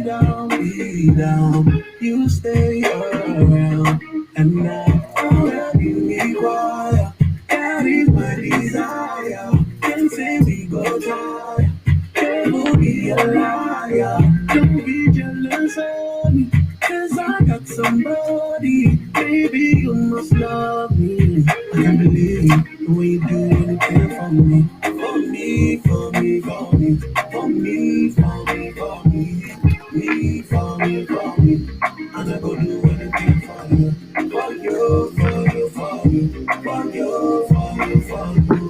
be down, you stay around, and now I'll be required. That is my desire. Can't say we go try. Never be a liar. Don't be jealous of me, 'cause I got somebody. Baby, you must love me. I can't believe the way you do anything for me. For me, for me, for me. For me, for me, for me. Me, for me, for me. And I go do anything for you. For you, for you, for you. For you, for you, for you.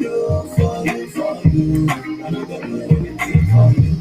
You, for you, for you. And I go do anything for you.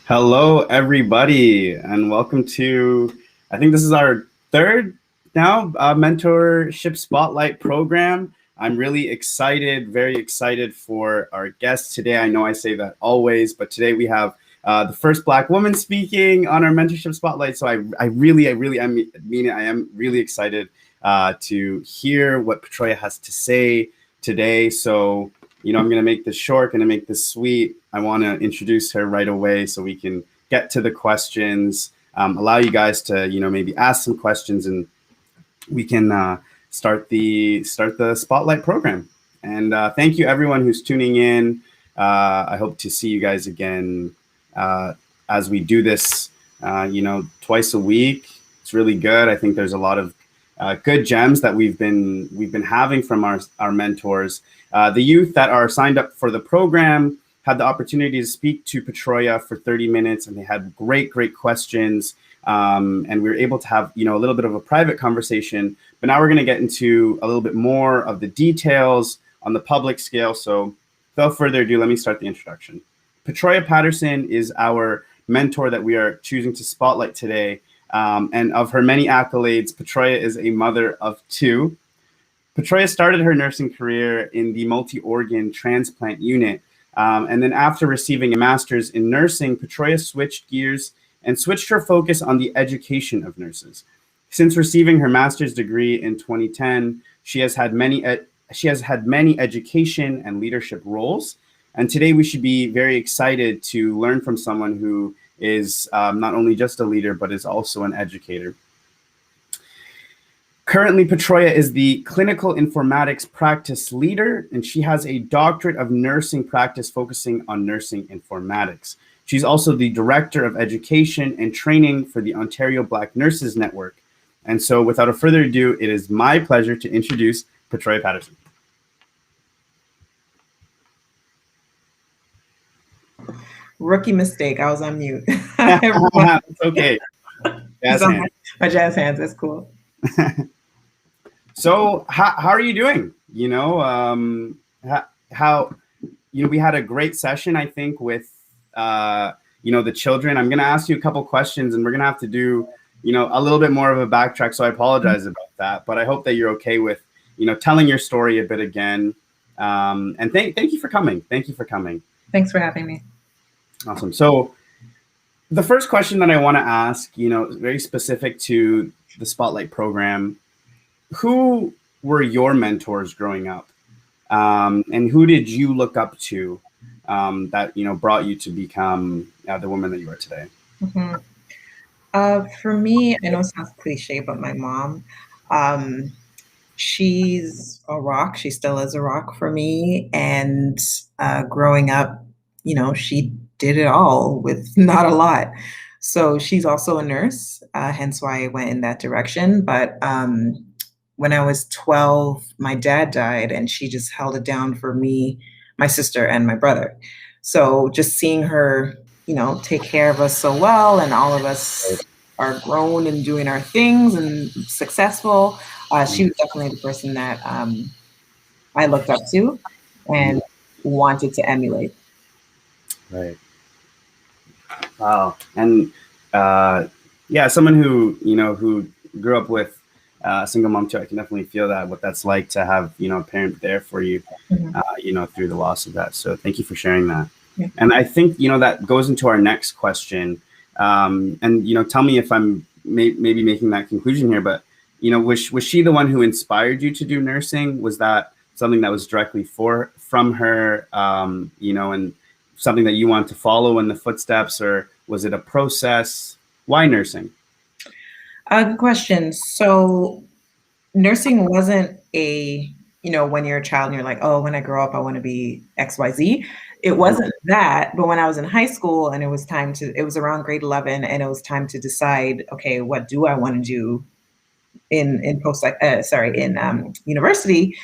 Hello, everybody, and welcome to, I think this is our third now mentorship spotlight program. I'm really excited, very excited for our guest today. I know I say that always, but today we have the first Black woman speaking on our mentorship spotlight. So I really mean it. I am really excited to hear what Petroiya has to say today. So, I'm going to make this short, going to make this sweet. I want to introduce her right away so we can get to the questions, allow you guys to, maybe ask some questions, and we can start the spotlight program. And thank you everyone who's tuning in. I hope to see you guys again as we do this, twice a week. It's really good. I think there's a lot of good gems that we've been having from our mentors. The youth that are signed up for the program had the opportunity to speak to Petroiya for 30 minutes, and they had great questions. And we were able to have, a little bit of a private conversation. But now we're going to get into a little bit more of the details on the public scale. So without further ado, let me start the introduction. Petroiya Paterson is our mentor that we are choosing to spotlight today. And of her many accolades, Petroiya is a mother of two. Petroiya started her nursing career in the multi-organ transplant unit. And then after receiving a master's in nursing, Petroiya switched gears and switched her focus on the education of nurses. Since receiving her master's degree in 2010, she has had many education and leadership roles. And today we should be very excited to learn from someone who is not only just a leader, but is also an educator. Currently, Petroiya is the Clinical Informatics practice leader, and she has a doctorate of nursing practice focusing on nursing informatics. She's also the Director of Education and Training for the Ontario Black Nurses Network. And so without further ado, it is my pleasure to introduce Petroiya Paterson. Rookie mistake. I was on mute. It's okay. Jazz hands. My jazz hands. That's cool. So how are you doing? We had a great session, I think, with, the children. I'm going to ask you a couple questions, and we're going to have to do, a little bit more of a backtrack. So I apologize about that, but I hope that you're okay with, telling your story a bit again. And thank you for coming. Thank you for coming. Thanks for having me. Awesome. So the first question that I want to ask, very specific to the Spotlight program, who were your mentors growing up? And who did you look up to that, brought you to become the woman that you are today? Mm-hmm. For me, I know it sounds cliche, but my mom, she's a rock. She still is a rock for me. And growing up, she did it all with not a lot. So she's also a nurse, hence why I went in that direction. But when I was 12, my dad died, and she just held it down for me, my sister, and my brother. So just seeing her, take care of us so well, and all of us are grown and doing our things and successful. She was definitely the person that I looked up to and wanted to emulate. Right. Wow. And yeah, someone who, who grew up with a single mom too, I can definitely feel that, what that's like to have, a parent there for you, through the loss of that. So thank you for sharing that. Yeah. And I think, that goes into our next question. And, tell me if I'm maybe making that conclusion here, but, was she the one who inspired you to do nursing? Was that something that was directly from her, and something that you want to follow in the footsteps, or was it a process? Why nursing? Good question. So nursing wasn't a, when you're a child and you're like, oh, when I grow up, I want to be XYZ. It wasn't that, but when I was in high school and it was around grade 11 and it was time to decide, okay, what do I want to do in university?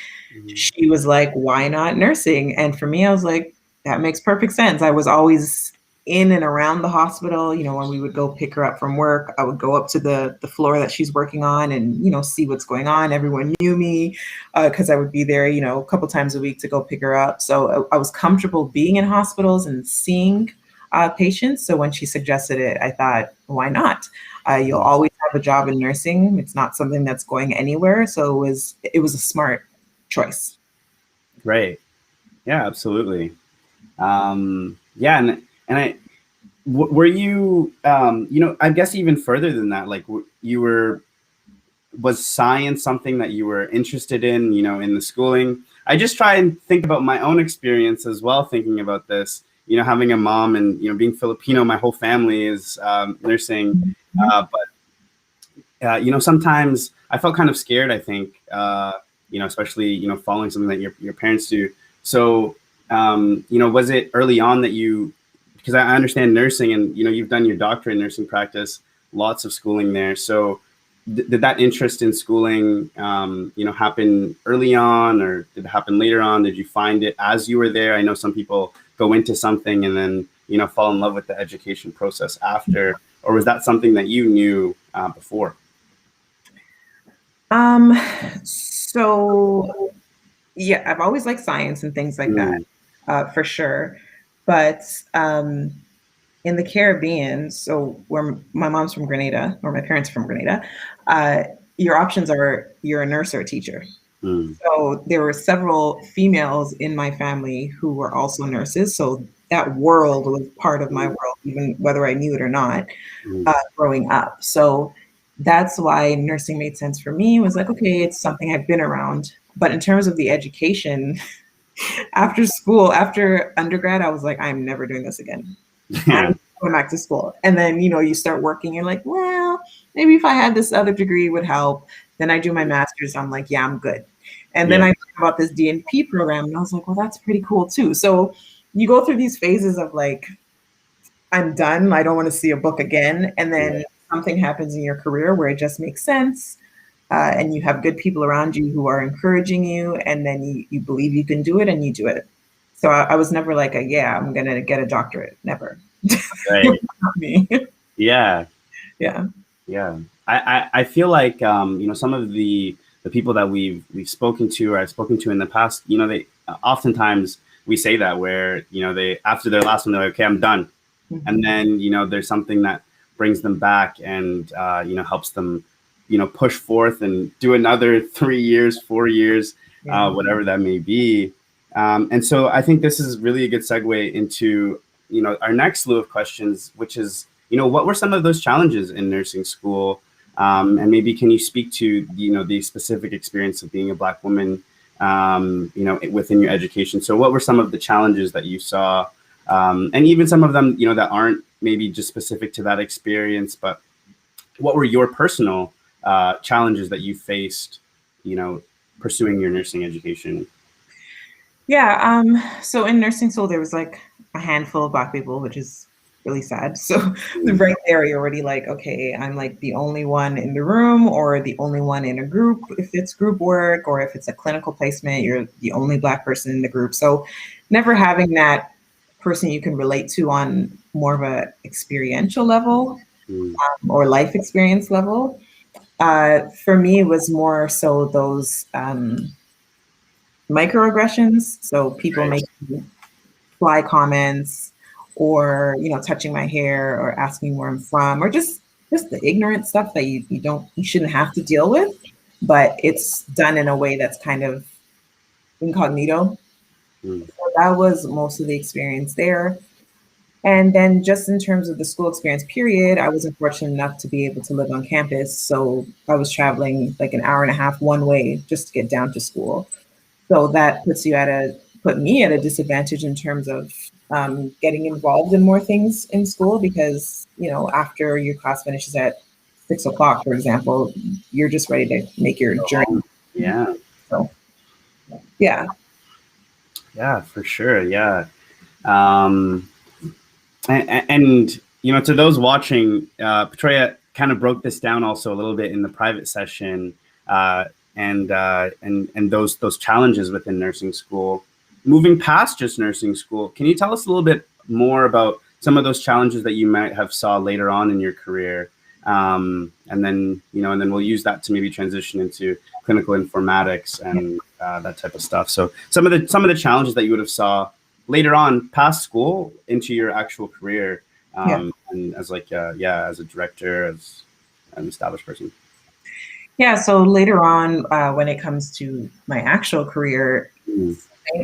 She was like, why not nursing? And for me, I was like, that makes perfect sense. I was always in and around the hospital. When we would go pick her up from work, I would go up to the floor that she's working on and, see what's going on. Everyone knew me because I would be there, a couple times a week to go pick her up. So I was comfortable being in hospitals and seeing patients. So when she suggested it, I thought, why not? You'll always have a job in nursing. It's not something that's going anywhere. So it was a smart choice. Right. Yeah, absolutely. Yeah. And were you, I guess even further than that, like was science something that you were interested in, in the schooling? I just try and think about my own experience as well, thinking about this, having a mom and, being Filipino, my whole family is nursing. But sometimes I felt kind of scared, I think, especially, following something that your parents do. So, was it early on that because I understand nursing and, you've done your doctorate in nursing practice, lots of schooling there. So did that interest in schooling, happen early on, or did it happen later on? Did you find it as you were there? I know some people go into something and then, fall in love with the education process after, or was that something that you knew before? So yeah, I've always liked science and things like that, for sure. But in the Caribbean, so where my mom's from Grenada, or my parents are from Grenada, your options are you're a nurse or a teacher. So there were several females in my family who were also nurses. So that world was part of my world, even whether I knew it or not, growing up. So that's why nursing made sense for me. It was like, okay, it's something I've been around. But in terms of the education, after school, after undergrad, I was like, I'm never doing this again. I'm going back to school. And then, you start working, you're like, well, maybe if I had this other degree it would help. Then I do my master's. I'm like, yeah, I'm good. And then I learned about this DNP program and I was like, well, that's pretty cool too. So you go through these phases of like, I'm done. I don't want to see a book again. And then something happens in your career where it just makes sense. And you have good people around you who are encouraging you. And then you believe you can do it and you do it. So I was never like, I'm going to get a doctorate. Never. Right. Not me. Yeah. Yeah. Yeah. I feel like, some of the people that we've spoken to, or I've spoken to in the past, they oftentimes we say that where, they, after their last one, they're like, okay, I'm done. And then, there's something that brings them back and, helps them, push forth and do another 3 years, 4 years, whatever that may be. And so I think this is really a good segue into, our next slew of questions, which is, what were some of those challenges in nursing school? And maybe can you speak to, the specific experience of being a Black woman, within your education? So what were some of the challenges that you saw? And even some of them, that aren't maybe just specific to that experience, but what were your personal challenges that you faced, pursuing your nursing education? Yeah. So in nursing school, there was like a handful of Black people, which is really sad. So right there, you're already like, okay, I'm like the only one in the room or the only one in a group. If it's group work or if it's a clinical placement, you're the only Black person in the group. So never having that person you can relate to on more of a experiential level or life experience level. For me, it was more so those microaggressions. So people making fly comments or, you know, touching my hair or asking where I'm from, or just the ignorant stuff that you shouldn't have to deal with, but it's done in a way that's kind of incognito. Mm. So that was most of the experience there. And then just in terms of the school experience period, I wasn't fortunate enough to be able to live on campus. So I was traveling like an hour and a half one way just to get down to school. So that put me at a disadvantage in terms of getting involved in more things in school, because, you know, after your class finishes at 6 o'clock, for example, you're just ready to make your journey. Yeah. So yeah. Yeah, for sure. Yeah. Um, and you know, to those watching, Petroiya kind of broke this down also a little bit in the private session, and those challenges within nursing school. Moving past just nursing school, can you tell us a little bit more about some of those challenges that you might have saw later on in your career, and then we'll use that to maybe transition into clinical informatics and that type of stuff. So some of the challenges that you would have saw later on past school into your actual career, Yeah. and as as a director, as an established person. Yeah. So later on, when it comes to my actual career, Mm.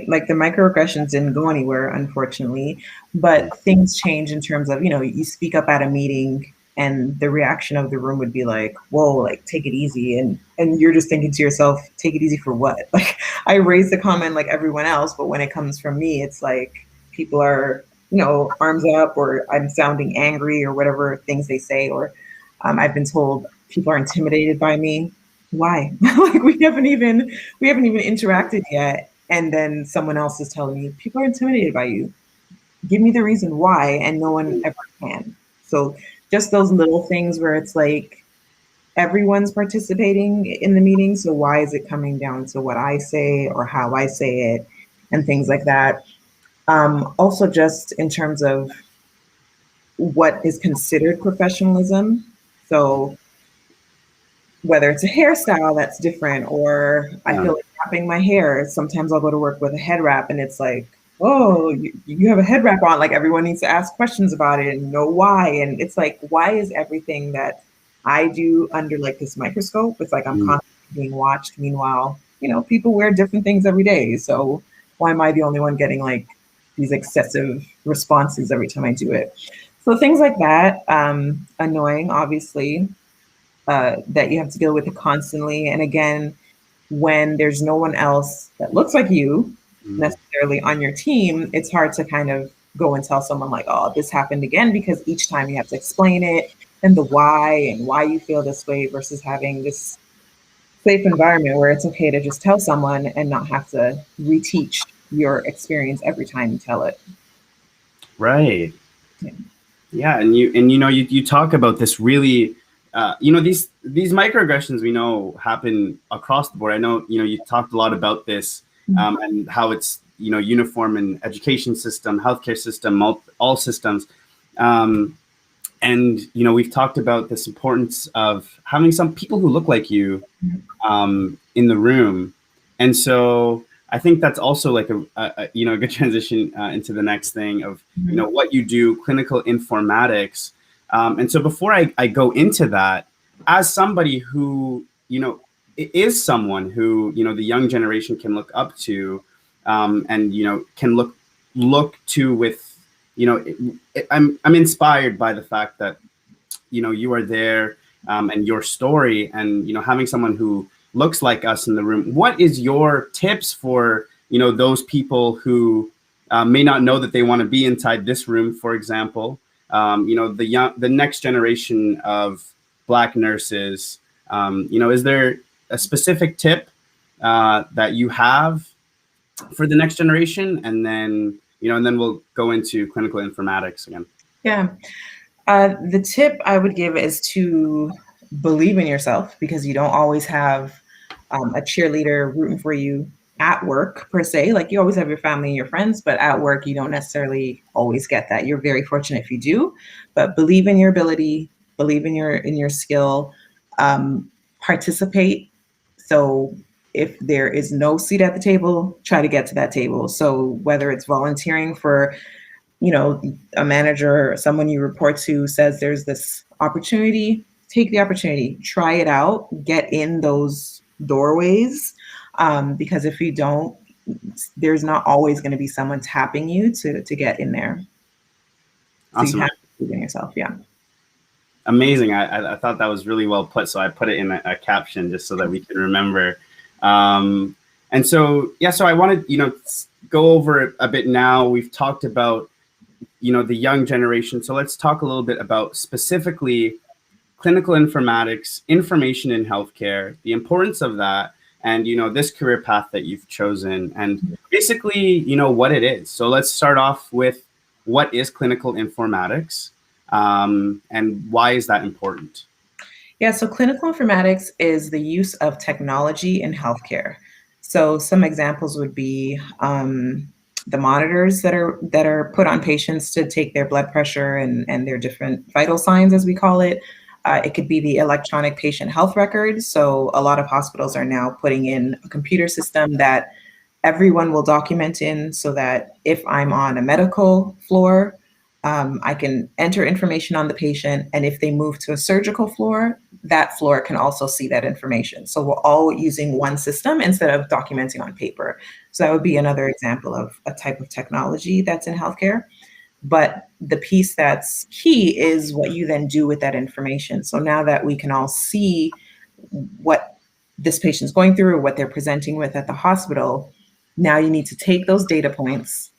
like the microaggressions didn't go anywhere, unfortunately, but things change in terms of, you know, you speak up at a meeting and the reaction of the room would be like, whoa, like take it easy. And you're just thinking to yourself, take it easy for what? Like I raise the comment like everyone else, but when it comes from me, it's like people are, you know, arms up, or I'm sounding angry or whatever things they say, or I've been told people are intimidated by me. Why? Like we haven't even interacted yet, and then someone else is telling me people are intimidated by you. Give me the reason why, and no one ever can. So just those little things where it's like everyone's participating in the meeting, so why is it coming down to what I say or how I say it, and things like that. Also just in terms of what is considered professionalism. So whether it's a hairstyle that's different, or I Yeah. feel like wrapping my hair. Sometimes I'll go to work with a head wrap and it's like, oh, you have a head wrap on. Like everyone needs to ask questions about it and know why. And it's like, why is everything that I do under like this microscope? It's like I'm Mm. constantly being watched. Meanwhile, you know, people wear different things every day. So why am I the only one getting like these excessive responses every time I do it? So things like that, annoying, obviously, that you have to deal with it constantly. And again, when there's no one else that looks like you Mm. necessarily on your team, it's hard to kind of go and tell someone like, oh, this happened again, because each time you have to explain it and the why and why you feel this way, versus having this safe environment where it's okay to just tell someone and not have to reteach your experience every time you tell it. Right. Yeah. Yeah, and you know you talk about this really, you know, these microaggressions we know happen across the board. I know, you know, you talked a lot about this, and how it's, you know, uniform in education system, healthcare system, all systems, and you know we've talked about this importance of having some people who look like you in the room, and so I think that's also like a you know a good transition into the next thing of, you know, what you do, clinical informatics. And so before I go into that, as somebody who, you know, is someone who, you know, the young generation can look up to, and you know can look to with, you know, I'm inspired by the fact that, you know, you are there, and your story, and you know having someone who looks like us in the room. What is your tips for, you know, those people who may not know that they want to be inside this room, for example, you know, the next generation of Black nurses, you know, is there a specific tip that you have for the next generation? And then, you know, and then we'll go into clinical informatics again. Yeah. The tip I would give is to believe in yourself, because you don't always have a cheerleader rooting for you at work per se. Like you always have your family and your friends, but at work you don't necessarily always get that. You're very fortunate if you do, but believe in your ability, believe in your skill, participate. So if there is no seat at the table, try to get to that table. So whether it's volunteering for a manager or someone you report to says there's this opportunity, take the opportunity, try it out, get in those doorways. Because if you don't, there's not always going to be someone tapping you to get in there. So you Awesome. have to believe in yourself. Yeah. Amazing. I thought that was really well put. So I put it in a caption just so that we can remember. And so, yeah, so I wanted, go over it a bit now. We've talked about, the young generation. So let's talk a little bit about specifically clinical informatics, information in healthcare, the importance of that, and, this career path that you've chosen, and basically, what it is. So let's start off with what is clinical informatics, and why is that important? Yeah, so clinical informatics is the use of technology in healthcare. So some examples would be the monitors that are put on patients to take their blood pressure and their different vital signs, as we call it. It could be the electronic patient health record. So a lot of hospitals are now putting in a computer system that everyone will document in, so that if I'm on a medical floor, I can enter information on the patient. And if they move to a surgical floor, that floor can also see that information. So we're all using one system instead of documenting on paper. So that would be another example of a type of technology that's in healthcare. But the piece that's key is what you then do with that information. So now that we can all see what this patient's going through or what they're presenting with at the hospital, now you need to take those data points,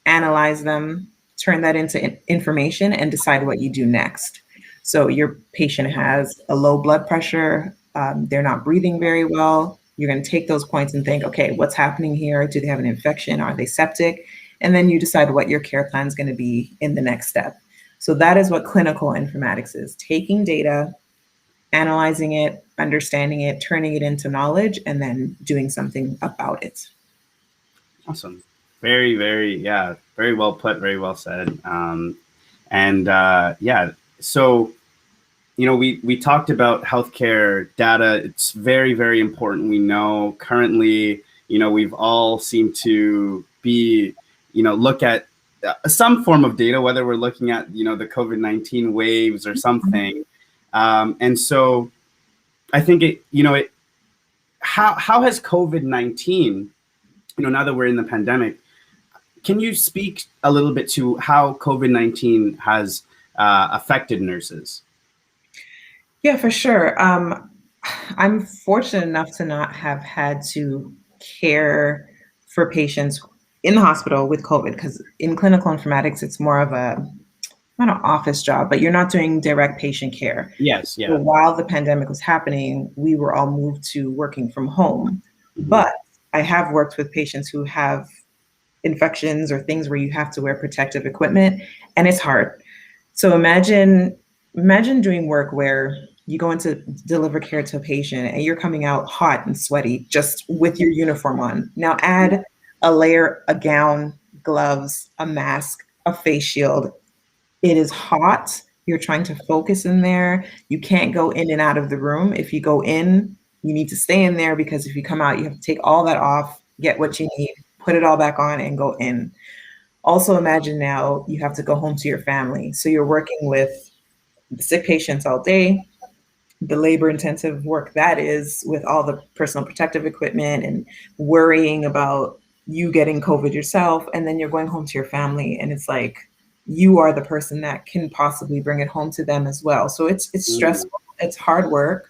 analyze them, turn that into information, and decide what you do next. So your patient has a low blood pressure, they're not breathing very well. You're going to take those points and think, okay, what's happening here? Do they have an infection? Are they septic? And then you decide what your care plan is going to be in the next step. So that is what clinical informatics is: taking data, analyzing it, understanding it, turning it into knowledge, and then doing something about it. Awesome. Very, very, yeah, very well put, very well said. Yeah, so, we talked about healthcare data. It's very, very important. We know currently, we've all seemed to be, look at some form of data, whether we're looking at, the COVID-19 waves or something. And so I think how has COVID-19, now that we're in the pandemic, can you speak a little bit to how COVID-19 has affected nurses? Yeah, for sure. I'm fortunate enough to not have had to care for patients in the hospital with COVID, because in clinical informatics, it's more of not an office job, but you're not doing direct patient care. Yes, So yeah. while the pandemic was happening, we were all moved to working from home. Mhm. But I have worked with patients who have infections or things where you have to wear protective equipment, and it's hard. So imagine doing work where you go in to deliver care to a patient and you're coming out hot and sweaty just with your uniform on. Now add a layer, a gown, gloves, a mask, a face shield. It is hot. You're trying to focus in there. You can't go in and out of the room. If you go in, you need to stay in there, because if you come out, you have to take all that off, get what you need, put it all back on, and go in. Also, imagine now you have to go home to your family. So you're working with sick patients all day, the labor intensive work that is, with all the personal protective equipment and worrying about you getting COVID yourself. And then you're going home to your family, and it's like you are the person that can possibly bring it home to them as well. So it's stressful, it's hard work.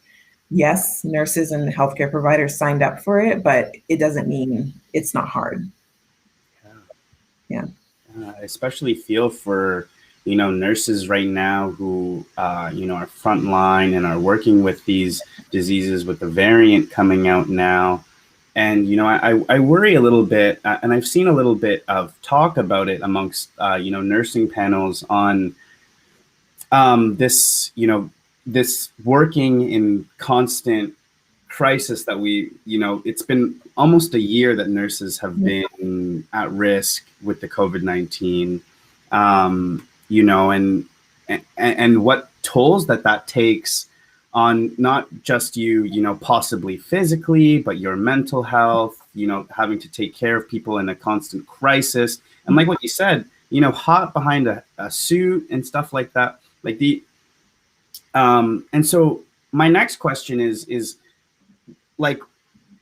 Yes, nurses and healthcare providers signed up for it, but it doesn't mean it's not hard. Yeah. I especially feel for, nurses right now who, are frontline and are working with these diseases, with the variant coming out now. And, I worry a little bit, and I've seen a little bit of talk about it amongst, nursing panels on this working in constant crisis that it's been almost a year that nurses have been at risk with the COVID-19, and what tolls that takes on not just you, possibly physically, but your mental health, having to take care of people in a constant crisis. And like what you said, hot behind a suit and stuff like that. Like and so my next question is like,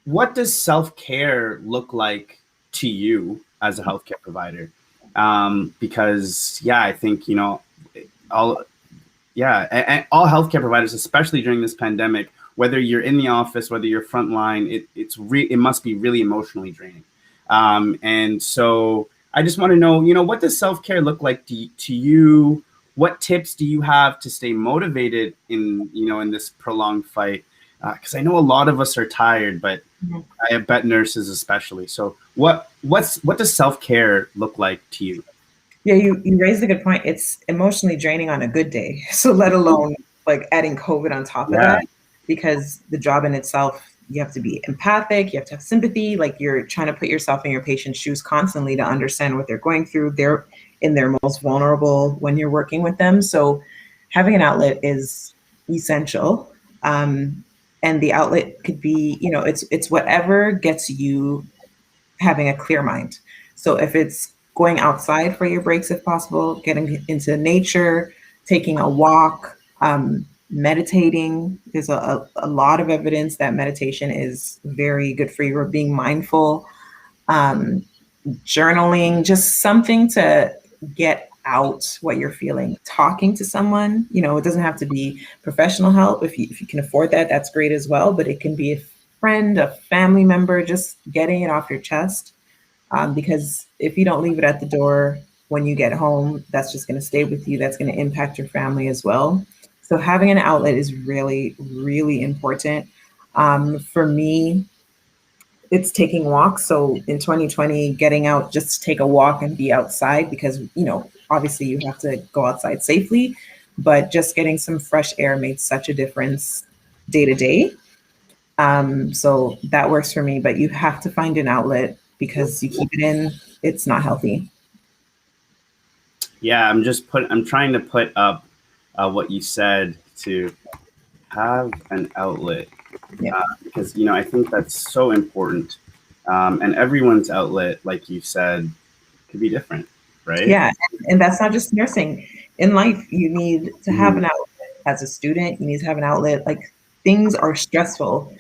what does self-care look like to you as a healthcare provider? Because I think, all and all healthcare providers, especially during this pandemic, whether you're in the office, whether you're frontline, it must be really emotionally draining. And so I just want to know, what does self-care look like to you? What tips do you have to stay motivated in this prolonged fight? Because I know a lot of us are tired, but I bet nurses especially. So what does self-care look like to you? Yeah, you raised a good point. It's emotionally draining on a good day. So let alone like adding COVID on top of that, because the job in itself, you have to be empathic, you have to have sympathy, like you're trying to put yourself in your patient's shoes constantly to understand what they're going through. They're in their most vulnerable when you're working with them. So having an outlet is essential. And the outlet could be, it's whatever gets you having a clear mind. So if it's going outside for your breaks, if possible, getting into nature, taking a walk, meditating. There's a lot of evidence that meditation is very good for you, or being mindful, journaling, just something to get out what you're feeling. Talking to someone, it doesn't have to be professional help. If you can afford that, that's great as well. But it can be a friend, a family member, just getting it off your chest. Because if you don't leave it at the door when you get home, that's just going to stay with you. That's going to impact your family as well. So having an outlet is really, really important. For me, it's taking walks. So in 2020, getting out just to take a walk and be outside, because, obviously you have to go outside safely, but just getting some fresh air made such a difference day to day. So that works for me, but you have to find an outlet, because you keep it in, it's not healthy. Yeah, I'm trying to put up what you said, to have an outlet, because I think that's so important, and everyone's outlet, like you said, could be different, right? Yeah, and that's not just nursing. In life, you need to have an outlet. As a student, you need to have an outlet. Like, things are stressful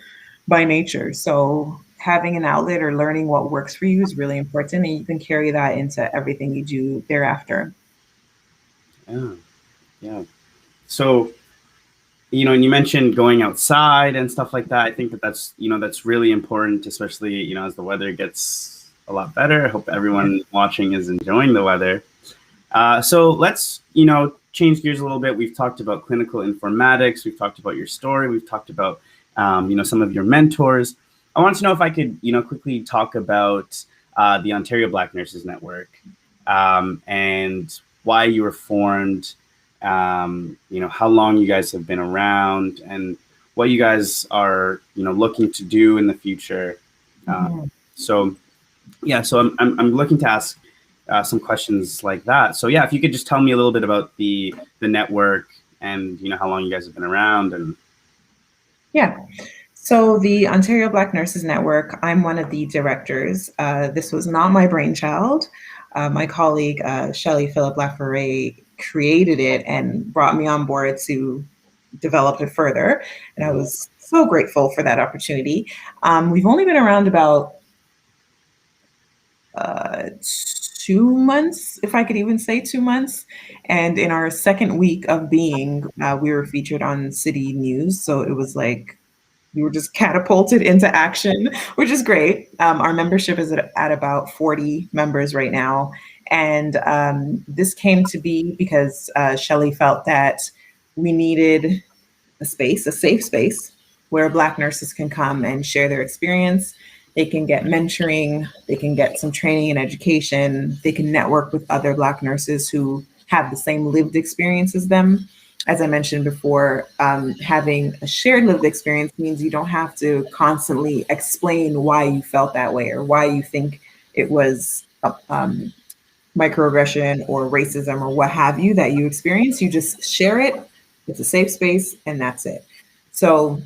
by nature, so having an outlet or learning what works for you is really important, and you can carry that into everything you do thereafter. Yeah. So, and you mentioned going outside and stuff like that. I think that's really important, especially, as the weather gets a lot better. I hope everyone watching is enjoying the weather. So let's, change gears a little bit. We've talked about clinical informatics. We've talked about your story. We've talked about, some of your mentors. I want to know if I could, quickly talk about the Ontario Black Nurses Network, and why you were formed, how long you guys have been around, and what you guys are, looking to do in the future. So I'm looking to ask some questions like that. So if you could just tell me a little bit about the network, and how long you guys have been around. And so the Ontario Black Nurses Network, I'm one of the directors. This was not my brainchild. My colleague, Shelley Phillip Laforet, created it and brought me on board to develop it further. And I was so grateful for that opportunity. We've only been around about 2 months, if I could even say 2 months. And in our second week of being, we were featured on City News. So it was like we were just catapulted into action, which is great. Our membership is at about 40 members right now. And this came to be because Shelley felt that we needed a safe space, where Black nurses can come and share their experience. They can get mentoring, they can get some training and education, they can network with other Black nurses who have the same lived experience as them. As I mentioned before, having a shared lived experience means you don't have to constantly explain why you felt that way, or why you think it was microaggression or racism or what have you that you experience. You just share it. It's a safe space, and that's it. So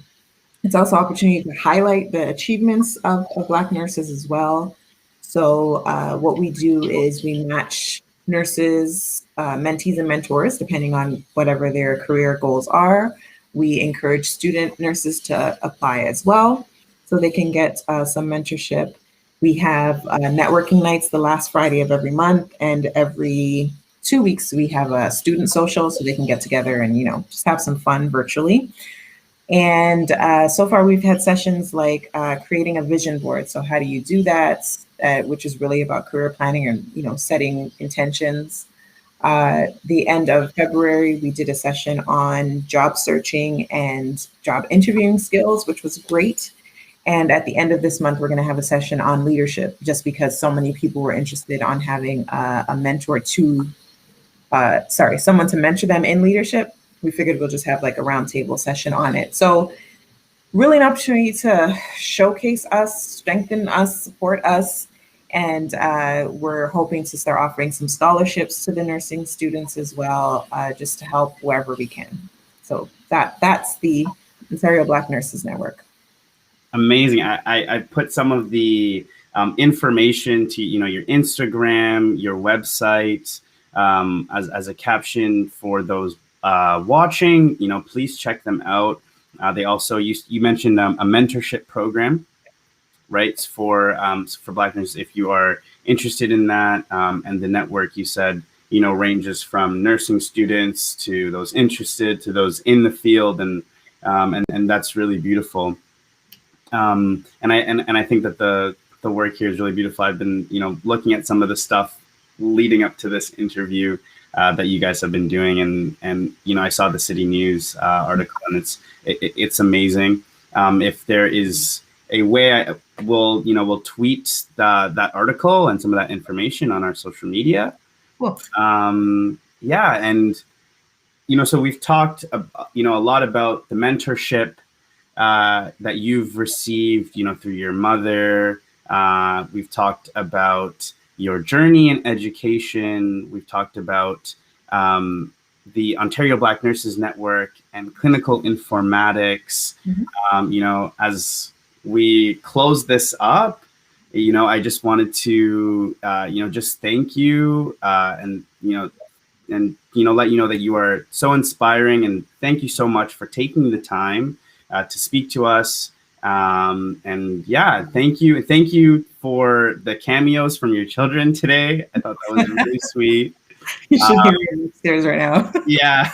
it's also an opportunity to highlight the achievements of Black nurses as well. So what we do is we match nurses, mentees and mentors, depending on whatever their career goals are. We encourage student nurses to apply as well so they can get some mentorship. We have networking nights the last Friday of every month, and every 2 weeks we have a student social so they can get together and, just have some fun virtually. And so far, we've had sessions like creating a vision board. So how do you do that? Which is really about career planning and setting intentions. The end of February, we did a session on job searching and job interviewing skills, which was great. And at the end of this month, we're going to have a session on leadership, just because so many people were interested on having a mentor to, someone to mentor them in leadership. We figured we'll just have like a roundtable session on it. So really an opportunity to showcase us, strengthen us, support us. And we're hoping to start offering some scholarships to the nursing students as well, just to help wherever we can. So that's the Ontario Black Nurses Network. Amazing. I put some of the information to your Instagram, your website, as a caption for those watching. Please check them out. They also you mentioned a mentorship program, right? For Black nurses, if you are interested in that, and the network you said ranges from nursing students to those interested to those in the field, and that's really beautiful. And I think that the work here is really beautiful. I've been looking at some of the stuff leading up to this interview that you guys have been doing, and I saw the City News article, and it's amazing. If there is a way, we'll tweet that article and some of that information on our social media. Cool. Yeah, and so we've talked a lot about the mentorship that you've received, through your mother. We've talked about your journey in education. We've talked about the Ontario Black Nurses Network and Clinical Informatics. Mm-hmm. As we close this up, I just wanted to, just thank you and let you know that you are so inspiring, and thank you so much for taking the time to speak to us. And yeah, thank you for the cameos from your children today. I thought that was really sweet. You should hear me upstairs right now. Yeah.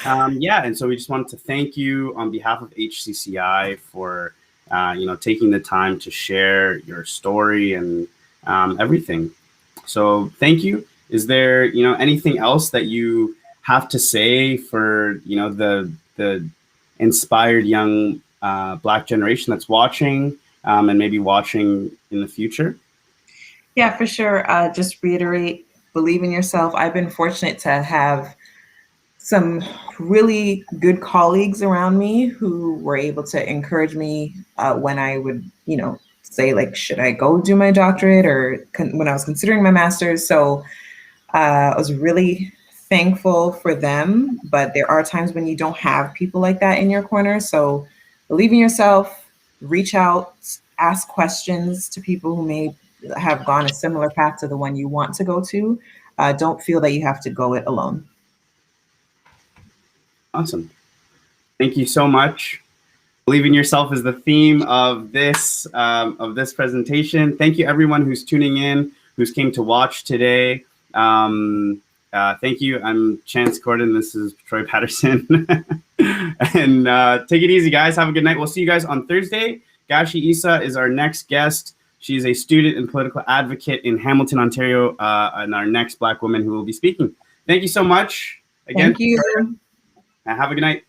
Yeah, and so we just wanted to thank you on behalf of HCCI for taking the time to share your story and everything. So thank you. Is there anything else that you have to say for the inspired young Black generation that's watching and maybe watching in the future? Yeah, for sure. Just reiterate, believe in yourself. I've been fortunate to have some really good colleagues around me who were able to encourage me when I would, say like, should I go do my doctorate, or when I was considering my master's. So I was really thankful for them, but there are times when you don't have people like that in your corner. So believe in yourself, reach out, ask questions to people who may have gone a similar path to the one you want to go to. Don't feel that you have to go it alone. Awesome. Thank you so much. Believe in yourself is the theme of this presentation. Thank you everyone who's tuning in, who's came to watch today. Thank you. I'm Chance Gordon. This is Petroiya Paterson. And take it easy, guys. Have a good night. We'll see you guys on Thursday. Gashi Issa is our next guest. She's a student and political advocate in Hamilton, Ontario, and our next Black woman who will be speaking. Thank you so much. Again, thank you. Have a good night.